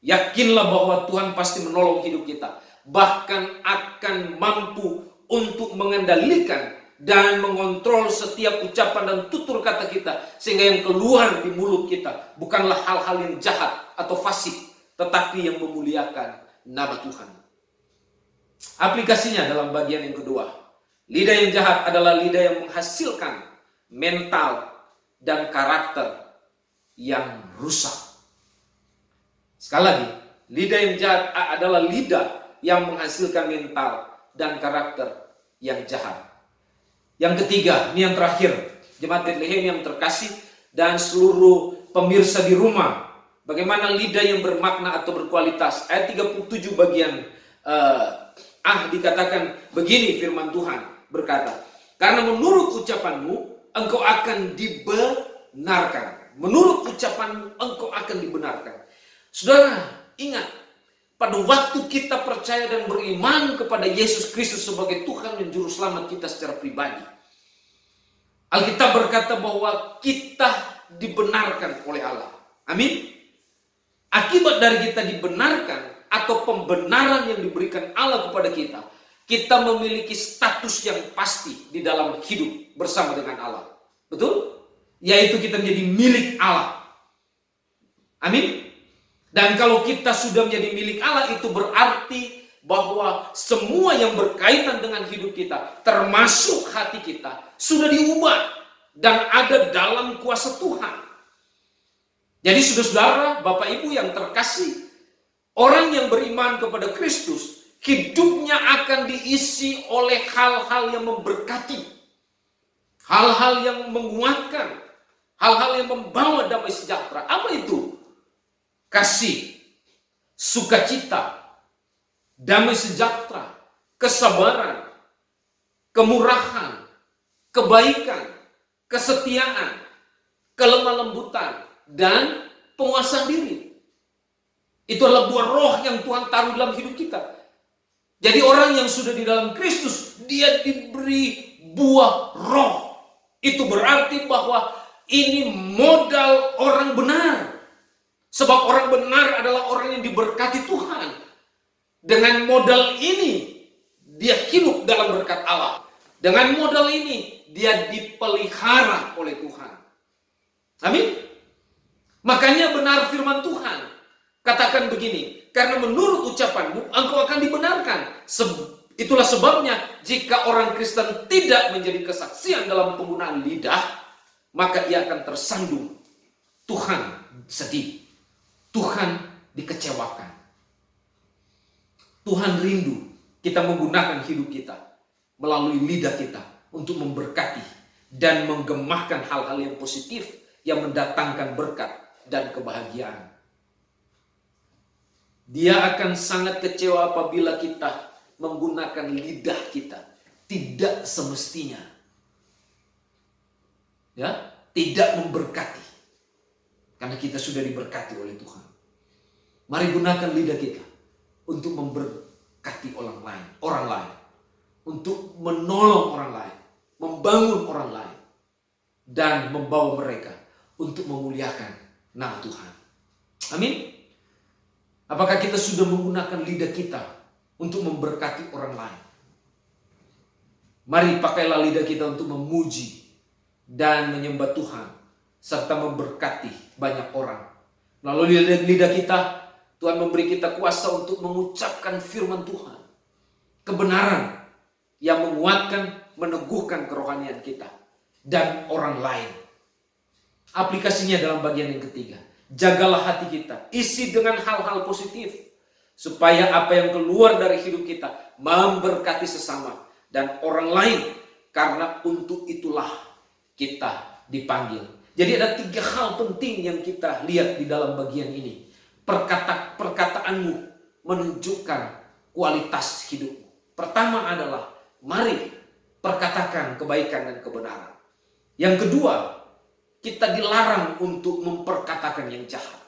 Yakinlah bahwa Tuhan pasti menolong hidup kita, bahkan akan mampu untuk mengendalikan dan mengontrol setiap ucapan dan tutur kata kita, sehingga yang keluar di mulut kita bukanlah hal-hal yang jahat atau fasik, tetapi yang memuliakan nama Tuhan. Aplikasinya dalam bagian yang kedua. Lidah yang jahat adalah lidah yang menghasilkan mental dan karakter yang rusak. Sekali lagi, lidah yang jahat adalah lidah yang menghasilkan mental dan karakter yang jahat. Yang ketiga, ini yang terakhir, jemaat Bethlehem yang terkasih dan seluruh pemirsa di rumah. Bagaimana lidah yang bermakna atau berkualitas. Ayat 37 bagian dikatakan begini, firman Tuhan berkata, karena menurut ucapanmu engkau akan dibenarkan. Menurut ucapanmu engkau akan dibenarkan. Saudara, ingat, pada waktu kita percaya dan beriman kepada Yesus Kristus sebagai Tuhan dan Juru Selamat kita secara pribadi, Alkitab berkata bahwa kita dibenarkan oleh Allah. Amin. Akibat dari kita dibenarkan atau pembenaran yang diberikan Allah kepada kita, kita memiliki status yang pasti di dalam hidup bersama dengan Allah. Betul? Yaitu kita menjadi milik Allah. Amin. Dan kalau kita sudah menjadi milik Allah, itu berarti bahwa semua yang berkaitan dengan hidup kita, termasuk hati kita, sudah diubah dan ada dalam kuasa Tuhan. Jadi saudara-saudara, Bapak Ibu yang terkasih, orang yang beriman kepada Kristus, hidupnya akan diisi oleh hal-hal yang memberkati, hal-hal yang menguatkan, hal-hal yang membawa damai sejahtera. Apa itu? Kasih, sukacita, damai sejahtera, kesabaran, kemurahan, kebaikan, kesetiaan, kelemah lembutan, dan penguasaan diri. Itu adalah buah roh yang Tuhan taruh dalam hidup kita. Jadi orang yang sudah di dalam Kristus, dia diberi buah roh. Itu berarti bahwa ini modal orang benar. Sebab orang benar adalah orang yang diberkati Tuhan. Dengan modal ini, dia hidup dalam berkat Allah. Dengan modal ini, dia dipelihara oleh Tuhan. Amin. Makanya benar firman Tuhan. Katakan begini, karena menurut ucapanmu, engkau akan dibenarkan. Itulah sebabnya, jika orang Kristen tidak menjadi kesaksian dalam penggunaan lidah, maka ia akan tersandung. Tuhan sedih. Tuhan dikecewakan. Tuhan rindu kita menggunakan hidup kita melalui lidah kita untuk memberkati dan menggemahkan hal-hal yang positif yang mendatangkan berkat dan kebahagiaan. Dia akan sangat kecewa apabila kita menggunakan lidah kita tidak semestinya. Ya, tidak memberkati. Karena kita sudah diberkati oleh Tuhan. Mari gunakan lidah kita untuk memberkati orang lain. Untuk menolong orang lain. Membangun orang lain. Dan membawa mereka untuk memuliakan nama Tuhan. Amin. Apakah kita sudah menggunakan lidah kita untuk memberkati orang lain? Mari pakailah lidah kita untuk memuji dan menyembah Tuhan. Serta memberkati banyak orang. Melalui lidah kita, Tuhan memberi kita kuasa untuk mengucapkan firman Tuhan. Kebenaran yang menguatkan, meneguhkan kerohanian kita. Dan orang lain. Aplikasinya dalam bagian yang ketiga. Jagalah hati kita. Isi dengan hal-hal positif. Supaya apa yang keluar dari hidup kita memberkati sesama. Dan orang lain. Karena untuk itulah kita dipanggil. Jadi ada 3 hal penting yang kita lihat di dalam bagian ini. Perkataanmu menunjukkan kualitas hidupmu. Pertama adalah mari perkatakan kebaikan dan kebenaran. Yang kedua, kita dilarang untuk memperkatakan yang jahat.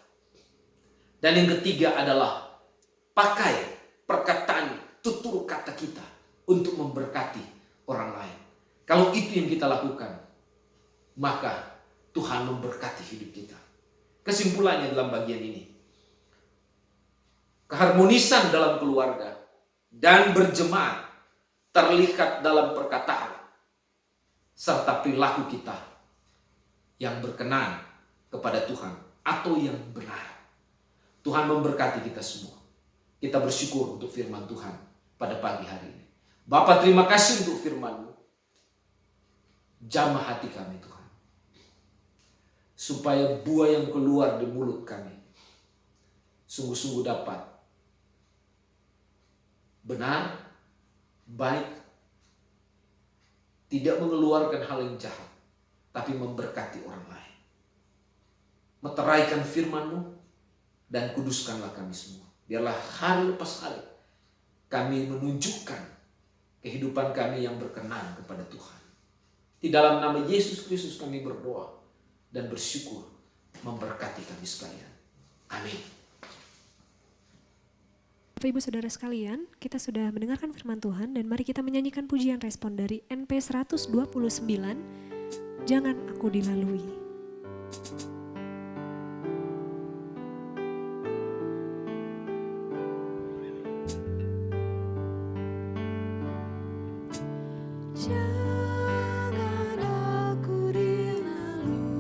Dan yang ketiga adalah pakai perkataan tutur kata kita untuk memberkati orang lain. Kalau itu yang kita lakukan, maka Tuhan memberkati hidup kita. Kesimpulannya dalam bagian ini. Keharmonisan dalam keluarga dan berjemaat terlihat dalam perkataan serta perilaku kita yang berkenan kepada Tuhan atau yang benar. Tuhan memberkati kita semua. Kita bersyukur untuk firman Tuhan pada pagi hari ini. Bapa, terima kasih untuk firman-Mu. Jamah hati kami Tuhan. Supaya buah yang keluar di mulut kami sungguh-sungguh dapat benar, baik, tidak mengeluarkan hal yang jahat, tapi memberkati orang lain. Meteraikan firman-Mu dan kuduskanlah kami semua. Biarlah hari lepas hari kami menunjukkan kehidupan kami yang berkenan kepada Tuhan. Di dalam nama Yesus Kristus kami berdoa dan bersyukur, memberkati kami sekalian. Amin. Bapak Ibu Saudara sekalian, kita sudah mendengarkan firman Tuhan dan mari kita menyanyikan pujian respon dari NP 129, Jangan Aku Dilalui. Jangan aku dilalui,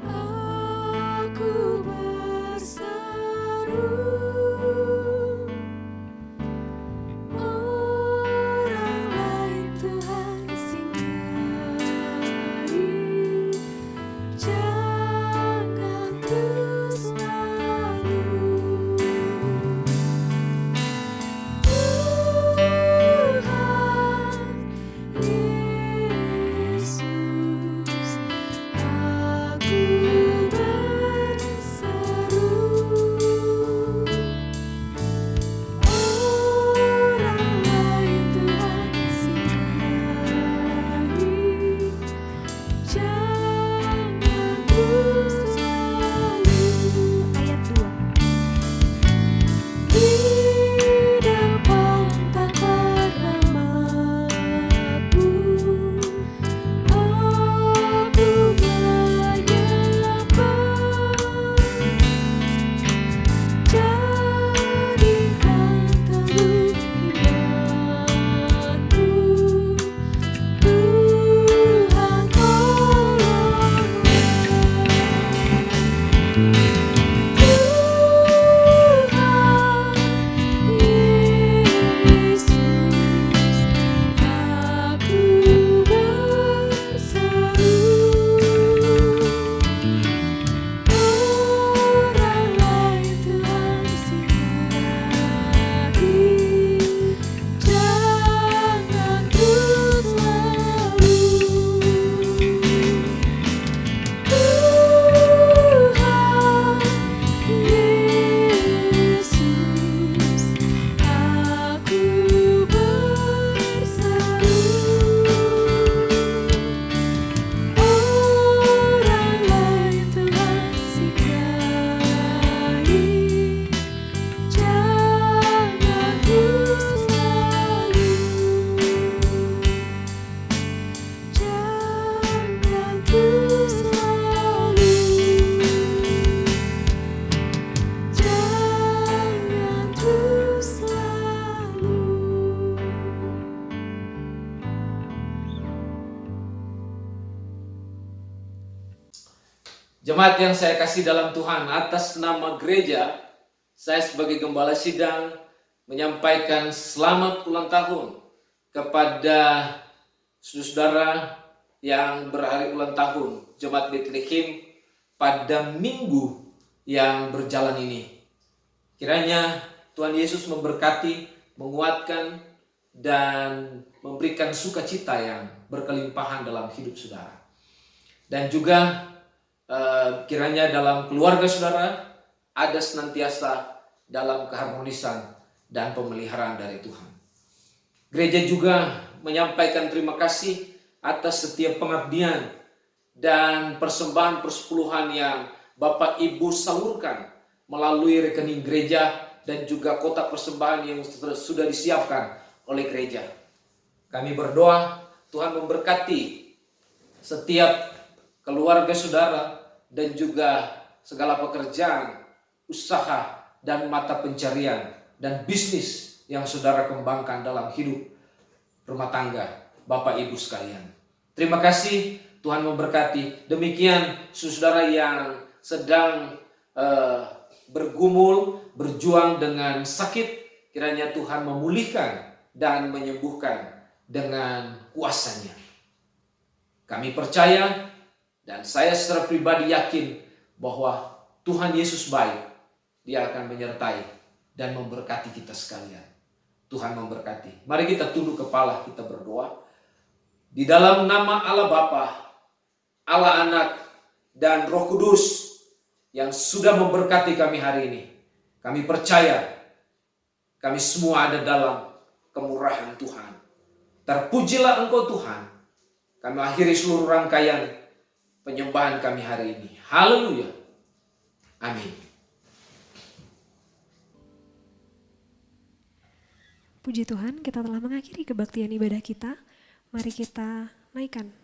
aku berseru, orang lain Tuhan singgahi. Jemaat yang saya kasih dalam Tuhan, atas nama gereja, saya sebagai gembala sidang menyampaikan selamat ulang tahun kepada saudara yang berhari ulang tahun Jemaat Bethlehem pada minggu yang berjalan ini. Kiranya Tuhan Yesus memberkati, menguatkan, dan memberikan sukacita yang berkelimpahan dalam hidup saudara. Dan juga kiranya dalam keluarga saudara ada senantiasa dalam keharmonisan dan pemeliharaan dari Tuhan. Gereja juga menyampaikan terima kasih atas setiap pengabdian dan persembahan persepuluhan yang Bapak Ibu salurkan melalui rekening gereja dan juga kotak persembahan yang sudah disiapkan oleh gereja. Kami berdoa Tuhan memberkati setiap keluarga saudara dan juga segala pekerjaan, usaha, dan mata pencarian dan bisnis yang saudara kembangkan dalam hidup rumah tangga Bapak Ibu sekalian. Terima kasih, Tuhan memberkati. Demikian saudara yang sedang bergumul, berjuang dengan sakit, kiranya Tuhan memulihkan dan menyembuhkan dengan kuasa-Nya. Kami percaya dan saya secara pribadi yakin bahwa Tuhan Yesus baik. Dia akan menyertai dan memberkati kita sekalian. Tuhan memberkati. Mari kita tunduk kepala, kita berdoa. Di dalam nama Allah Bapa, Allah Anak, dan Roh Kudus yang sudah memberkati kami hari ini. Kami percaya kami semua ada dalam kemurahan Tuhan. Terpujilah Engkau Tuhan. Kami akhiri seluruh rangkaian penyembahan kami hari ini. Haleluya. Amin. Puji Tuhan, kita telah mengakhiri kebaktian ibadah kita. Mari kita naikkan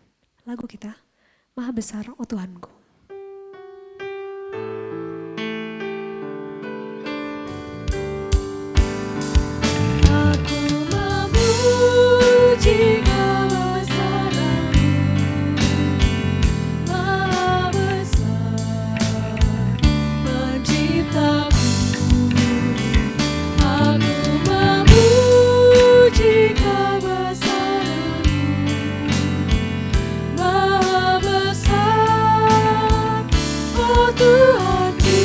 lagu kita, Maha Besar, Oh Tuhanku. Aku memuji kebesaran-Mu, Maha besar penciptaku. Aku memuji kebesaran-Mu, Maha besar, oh Tuhanku.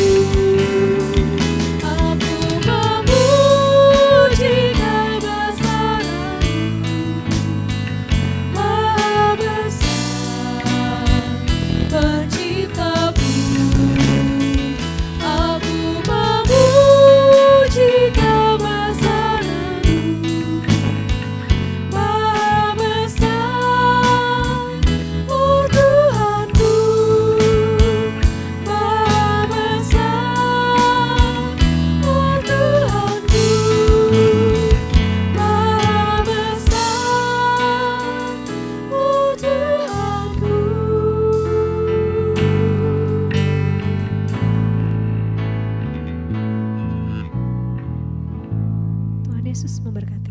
Aku memuji kebesaran-Mu, Maha besar penciptaku. Aku memuji kebesaran-Mu, Maha besar, oh Tuhanku. Maha besar, oh Tuhanku. Maha besar, oh Tuhanku. Tuhan Yesus memberkati.